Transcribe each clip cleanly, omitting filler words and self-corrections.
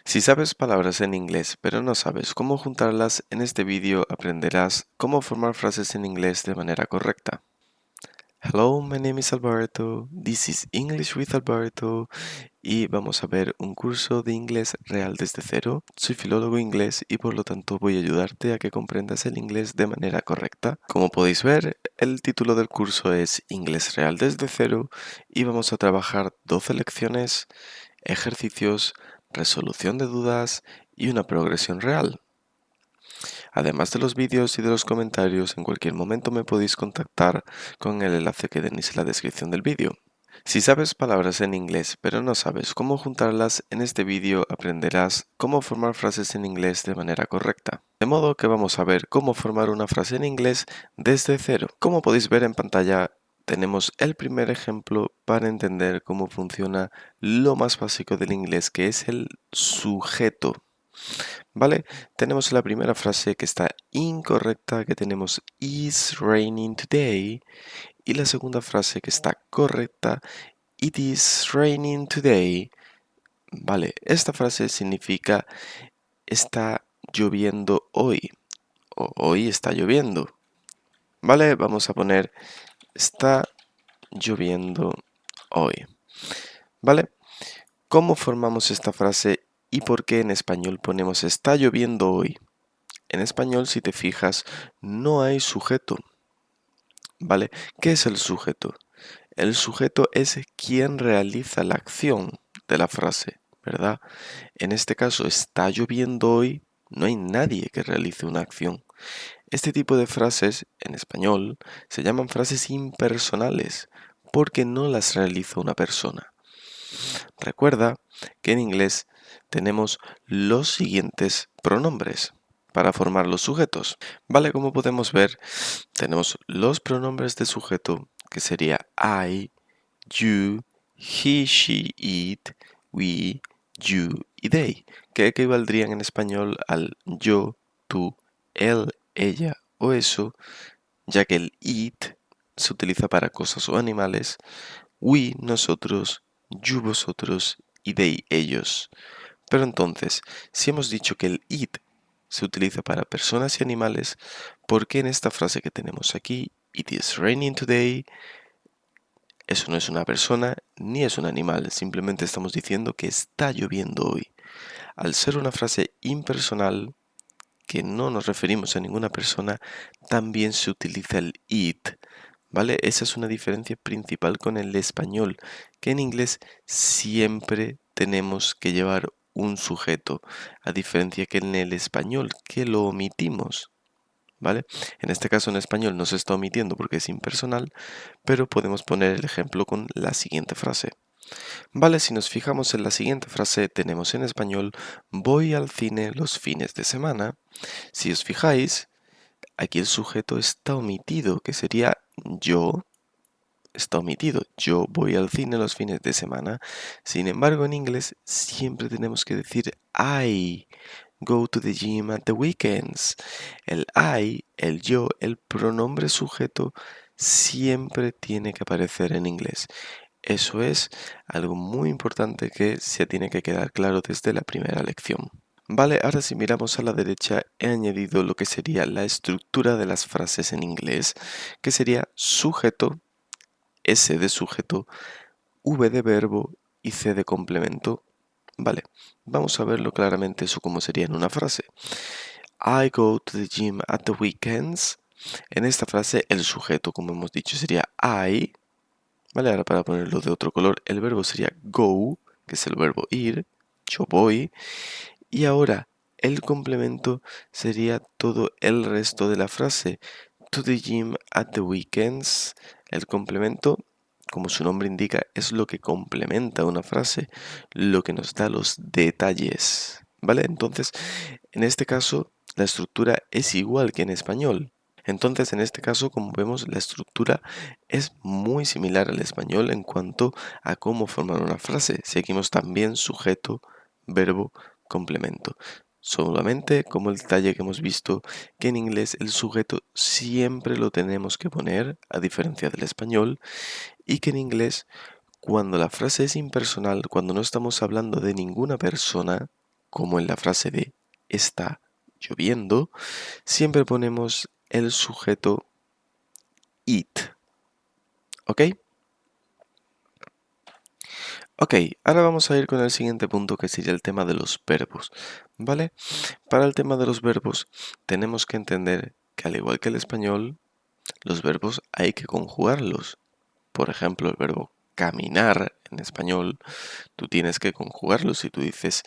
Si sabes palabras en inglés pero no sabes cómo juntarlas, en este vídeo aprenderás cómo formar frases en inglés de manera correcta. Hello, my name is Alberto. This is English with Alberto. Y vamos a ver un curso de inglés real desde cero. Soy filólogo inglés y por lo tanto voy a ayudarte a que comprendas el inglés de manera correcta. Como podéis ver, el título del curso es Inglés real desde cero y vamos a trabajar 12 lecciones, ejercicios, resolución de dudas y una progresión real. Además de los vídeos y de los comentarios, en cualquier momento me podéis contactar con el enlace que tenéis en la descripción del vídeo. Si sabes palabras en inglés pero no sabes cómo juntarlas, en este vídeo aprenderás cómo formar frases en inglés de manera correcta. De modo que vamos a ver cómo formar una frase en inglés desde cero. Como podéis ver en pantalla, tenemos el primer ejemplo para entender cómo funciona lo más básico del inglés, que es el sujeto. ¿Vale? Tenemos la primera frase que está incorrecta, que tenemos It's raining today. Y la segunda frase que está correcta, It is raining today. Vale, esta frase significa está lloviendo hoy o hoy está lloviendo. Vale, vamos a poner está lloviendo hoy. Vale, ¿cómo formamos esta frase y por qué en español ponemos está lloviendo hoy? En español, si te fijas, no hay sujeto. ¿Vale? ¿Qué es el sujeto? El sujeto es quien realiza la acción de la frase, ¿verdad? En este caso, está lloviendo hoy, no hay nadie que realice una acción. Este tipo de frases, en español, se llaman frases impersonales, porque no las realiza una persona. Recuerda que en inglés tenemos los siguientes pronombres para formar los sujetos. Vale, como podemos ver, tenemos los pronombres de sujeto, que sería I, you, he, she, it, we, you y they, que equivaldrían en español al yo, tú, él, ella o eso, ya que el it se utiliza para cosas o animales, we, nosotros, you, vosotros y they, ellos. Pero entonces, si hemos dicho que el it se utiliza para personas y animales, ¿por qué en esta frase que tenemos aquí, It is raining today, eso no es una persona ni es un animal, simplemente estamos diciendo que está lloviendo hoy? Al ser una frase impersonal, que no nos referimos a ninguna persona, también se utiliza el it, ¿vale? Esa es una diferencia principal con el español, que en inglés siempre tenemos que llevar un sujeto, a diferencia que en el español, que lo omitimos, ¿vale? En este caso en español no se está omitiendo porque es impersonal, pero podemos poner el ejemplo con la siguiente frase. Vale, si nos fijamos en la siguiente frase, tenemos en español, voy al cine los fines de semana. Si os fijáis, aquí el sujeto está omitido, que sería yo, está omitido. Yo voy al cine los fines de semana. Sin embargo, en inglés siempre tenemos que decir I go to the gym at the weekends. El I, el yo, el pronombre sujeto siempre tiene que aparecer en inglés. Eso es algo muy importante que se tiene que quedar claro desde la primera lección. Vale, ahora si miramos a la derecha he añadido lo que sería la estructura de las frases en inglés, que sería sujeto, S de sujeto, V de verbo y C de complemento. Vale, vamos a verlo claramente eso cómo sería en una frase. I go to the gym at the weekends. En esta frase el sujeto, como hemos dicho, sería I. Vale, ahora para ponerlo de otro color, el verbo sería go, que es el verbo ir, yo voy. Y ahora el complemento sería todo el resto de la frase. To the gym at the weekends. El complemento, como su nombre indica, es lo que complementa una frase, lo que nos da los detalles. ¿Vale? Entonces, en este caso, la estructura es igual que en español. Entonces, en este caso, como vemos, la estructura es muy similar al español en cuanto a cómo formar una frase. Seguimos también sujeto, verbo, complemento. Solamente como el detalle que hemos visto, que en inglés el sujeto siempre lo tenemos que poner, a diferencia del español, y que en inglés, cuando la frase es impersonal, cuando no estamos hablando de ninguna persona, como en la frase de está lloviendo, siempre ponemos el sujeto it. ¿Ok? Ok, ahora vamos a ir con el siguiente punto que sería el tema de los verbos, ¿vale? Para el tema de los verbos tenemos que entender que al igual que el español, los verbos hay que conjugarlos. Por ejemplo, el verbo caminar en español, tú tienes que conjugarlo. Si tú dices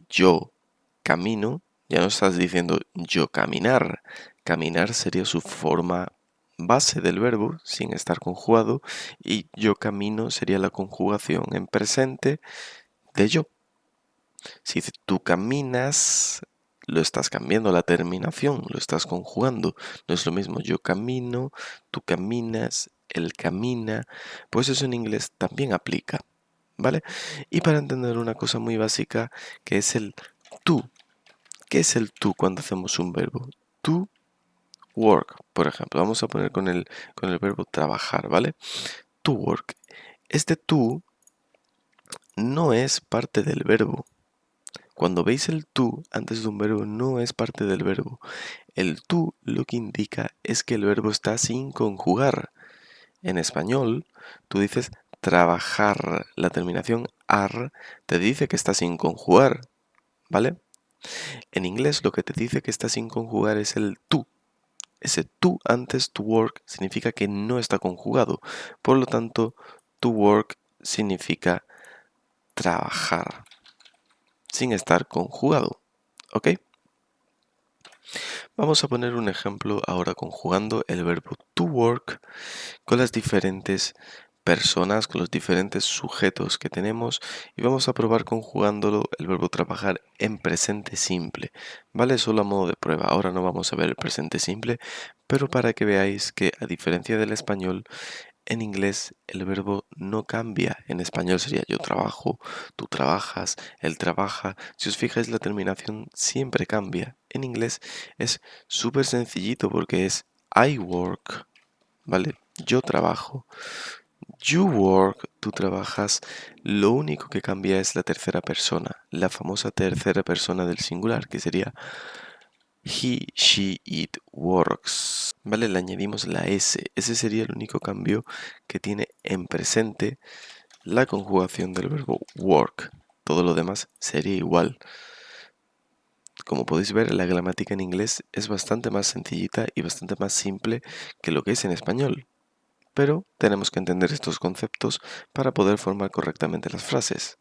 yo camino, ya no estás diciendo yo caminar. Caminar sería su forma base del verbo sin estar conjugado y yo camino sería la conjugación en presente de yo. Si dices tú caminas, lo estás cambiando la terminación, lo estás conjugando. No es lo mismo yo camino, tú caminas, él camina. Pues eso en inglés también aplica, ¿vale? Y para entender una cosa muy básica que es el tú. ¿Qué es el tú cuando hacemos un verbo? To work, por ejemplo. Vamos a poner con el verbo trabajar, ¿vale? To work. Este tú no es parte del verbo. Cuando veis el tú antes de un verbo no es parte del verbo. El tú lo que indica es que el verbo está sin conjugar. En español, tú dices trabajar. La terminación ar te dice que está sin conjugar, ¿vale? En inglés lo que te dice que está sin conjugar es el tú. Ese to antes to work significa que no está conjugado. Por lo tanto, to work significa trabajar sin estar conjugado. ¿Ok? Vamos a poner un ejemplo ahora conjugando el verbo to work con las diferentes personas, con los diferentes sujetos que tenemos y vamos a probar conjugándolo el verbo trabajar en presente simple, ¿vale? Solo a modo de prueba. Ahora no vamos a ver el presente simple, pero para que veáis que a diferencia del español, en inglés el verbo no cambia. En español sería yo trabajo, tú trabajas, él trabaja. Si os fijáis la terminación siempre cambia. En inglés es súper sencillito porque es I work, ¿vale? Yo trabajo. You work, tú trabajas. Lo único que cambia es la tercera persona, la famosa tercera persona del singular, que sería he, she, it works. ¿Vale? Le añadimos la S. Ese sería el único cambio que tiene en presente la conjugación del verbo work. Todo lo demás sería igual. Como podéis ver, la gramática en inglés es bastante más sencillita y bastante más simple que lo que es en español. Pero tenemos que entender estos conceptos para poder formar correctamente las frases.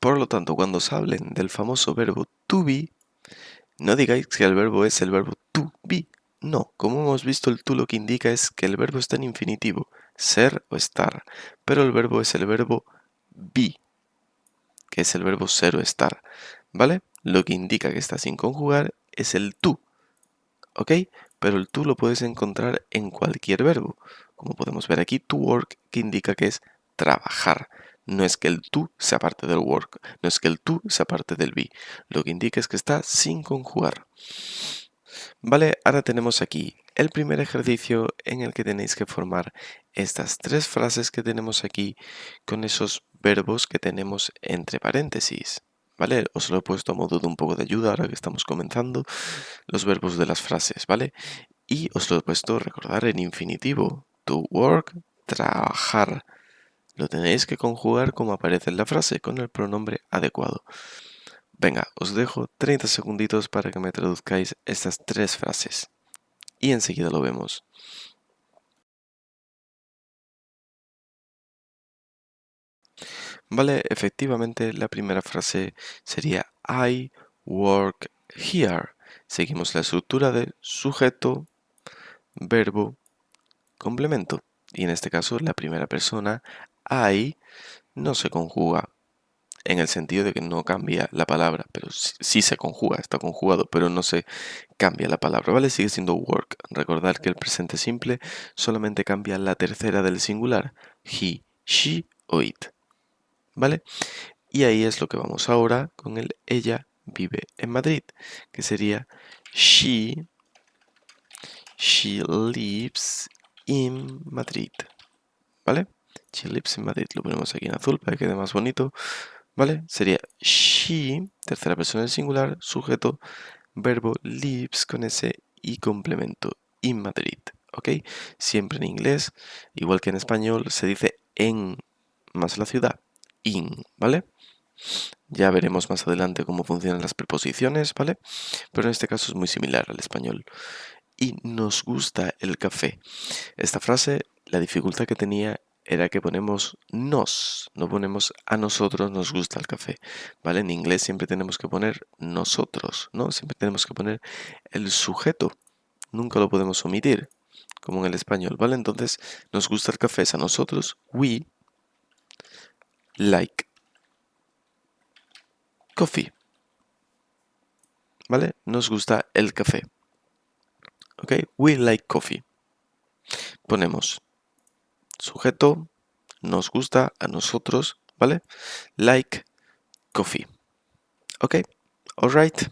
Por lo tanto, cuando os hablen del famoso verbo to be, no digáis que el verbo es el verbo to be. No, como hemos visto, el to lo que indica es que el verbo está en infinitivo, ser o estar, pero el verbo es el verbo be, que es el verbo ser o estar, ¿vale? Lo que indica que está sin conjugar es el to, ¿ok? Pero el to lo puedes encontrar en cualquier verbo. Como podemos ver aquí, to work, que indica que es trabajar. No es que el to sea parte del work, no es que el to sea parte del be. Lo que indica es que está sin conjugar. Vale, ahora tenemos aquí el primer ejercicio en el que tenéis que formar estas tres frases que tenemos aquí con esos verbos que tenemos entre paréntesis. ¿Vale? Os lo he puesto a modo de un poco de ayuda ahora que estamos comenzando los verbos de las frases, ¿vale? Y os lo he puesto, recordar, en infinitivo. To work, trabajar. Lo tenéis que conjugar como aparece en la frase, con el pronombre adecuado. Venga, os dejo 30 segunditos para que me traduzcáis estas tres frases. Y enseguida lo vemos. Vale, efectivamente la primera frase sería I work here. Seguimos la estructura de sujeto, verbo, complemento. Y en este caso la primera persona, I, no se conjuga en el sentido de que no cambia la palabra, pero sí se conjuga, está conjugado, pero no se cambia la palabra, ¿vale? Sigue siendo work. Recordad que el presente simple solamente cambia la tercera del singular, he, she o it, ¿vale? Y ahí es lo que vamos ahora con el ella vive en Madrid, que sería she lives in Madrid, ¿vale? She lives in Madrid, lo ponemos aquí en azul para que quede más bonito. ¿vale? Sería she, tercera persona del singular, sujeto, verbo lives con S y complemento, in Madrid, ¿ok? Siempre en inglés, igual que en español, se dice en más la ciudad, in, ¿vale? Ya veremos más adelante cómo funcionan las preposiciones, ¿vale? Pero en este caso es muy similar al español. Y nos gusta el café. Esta frase, la dificultad que tenía era que ponemos nos, no ponemos a nosotros nos gusta el café, ¿vale? En inglés siempre tenemos que poner nosotros, ¿no? Siempre tenemos que poner el sujeto, nunca lo podemos omitir, como en el español, ¿vale? Entonces, nos gusta el café es a nosotros, we like coffee, ¿vale? Nos gusta el café, ¿ok? We like coffee. Ponemos sujeto, nos gusta a nosotros, ¿vale? Like coffee. ¿Ok? Alright.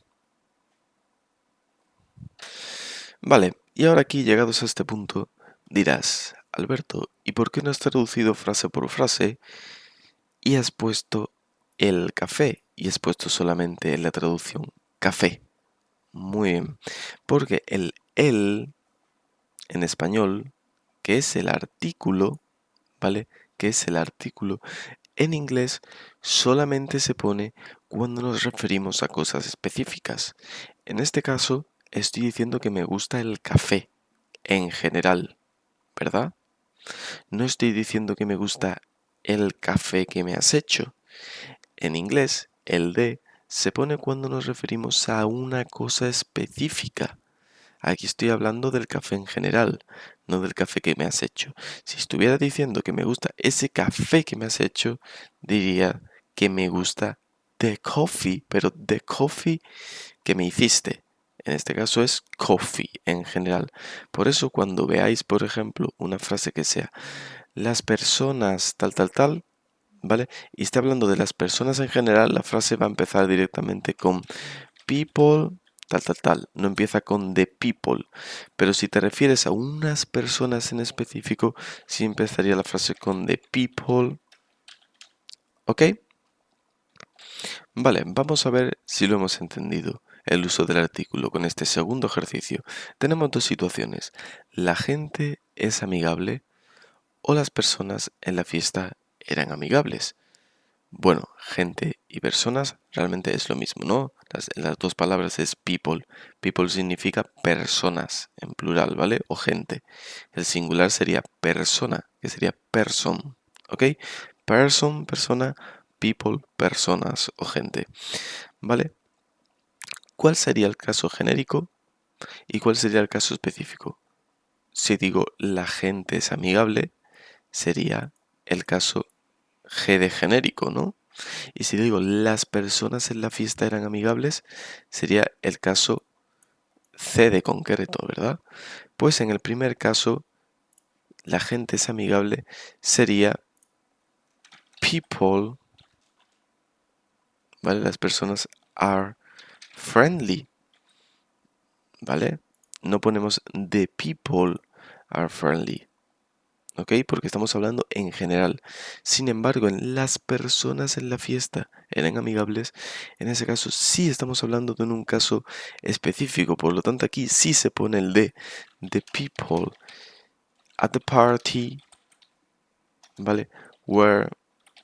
Vale, y ahora aquí, llegados a este punto, dirás, Alberto, ¿y por qué no has traducido frase por frase y has puesto el café y has puesto solamente en la traducción café? Muy bien, porque el en español, que es el artículo, ¿vale? Que es el artículo, en inglés solamente se pone cuando nos referimos a cosas específicas. En este caso, estoy diciendo que me gusta el café en general, ¿verdad? No estoy diciendo que me gusta el café que me has hecho. En inglés, el de se pone cuando nos referimos a una cosa específica. Aquí estoy hablando del café en general, no del café que me has hecho. Si estuviera diciendo que me gusta ese café que me has hecho, diría que me gusta the coffee, pero the coffee que me hiciste. En este caso es coffee en general. Por eso cuando veáis, por ejemplo, una frase que sea las personas tal, tal, tal, ¿vale? Y esté hablando de las personas en general, la frase va a empezar directamente con people, tal, tal, tal. No empieza con the people. Pero si te refieres a unas personas en específico, sí empezaría la frase con the people. ¿Ok? Vale, vamos a ver si lo hemos entendido. El uso del artículo con este segundo ejercicio. Tenemos dos situaciones. La gente es amigable o las personas en la fiesta eran amigables. Bueno, gente y personas realmente es lo mismo, ¿no? Las dos palabras es people. People significa personas en plural, ¿vale? O gente. El singular sería persona, que sería person, ¿ok? Person, persona, people, personas o gente, ¿vale? ¿Cuál sería el caso genérico y cuál sería el caso específico? Si digo la gente es amigable, sería el caso G de genérico, ¿no? Y si digo las personas en la fiesta eran amigables, sería el caso C de concreto, ¿verdad? Pues en el primer caso, la gente es amigable, sería people, ¿vale? Las personas are friendly, ¿vale? No ponemos the people are friendly, ¿ok? Porque estamos hablando en general. Sin embargo, en las personas en la fiesta eran amigables, en ese caso sí estamos hablando de un caso específico, por lo tanto aquí sí se pone el de the people at the party, ¿vale? Were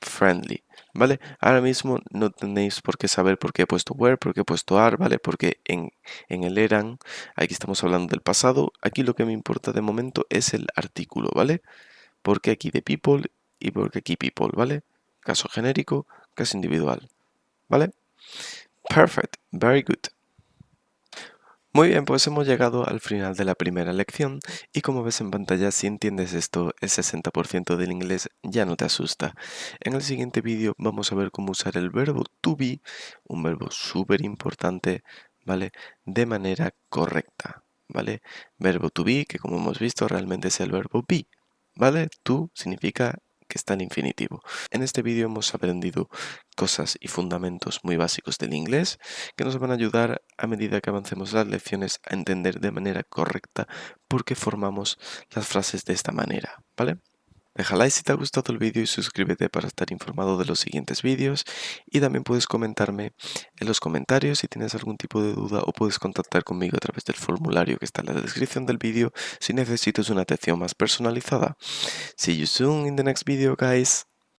friendly, ¿vale? Ahora mismo no tenéis por qué saber por qué he puesto were, por qué he puesto are, ¿vale? Porque en el eran, aquí estamos hablando del pasado, aquí lo que me importa de momento es el artículo, ¿vale? Porque aquí de people y porque aquí people, ¿vale? Caso genérico, caso individual, ¿vale? Perfect, very good. Muy bien, pues hemos llegado al final de la primera lección y como ves en pantalla, si entiendes esto, el 60% del inglés ya no te asusta. En el siguiente vídeo vamos a ver cómo usar el verbo to be, un verbo súper importante, ¿vale? De manera correcta, ¿vale? Verbo to be, que como hemos visto realmente es el verbo be, ¿vale? To significa que está en infinitivo. En este vídeo hemos aprendido cosas y fundamentos muy básicos del inglés que nos van a ayudar a medida que avancemos las lecciones a entender de manera correcta por qué formamos las frases de esta manera, ¿vale? Deja like si te ha gustado el vídeo y suscríbete para estar informado de los siguientes vídeos. Y también puedes comentarme en los comentarios si tienes algún tipo de duda o puedes contactar conmigo a través del formulario que está en la descripción del vídeo si necesitas una atención más personalizada. See you soon in the next video, guys.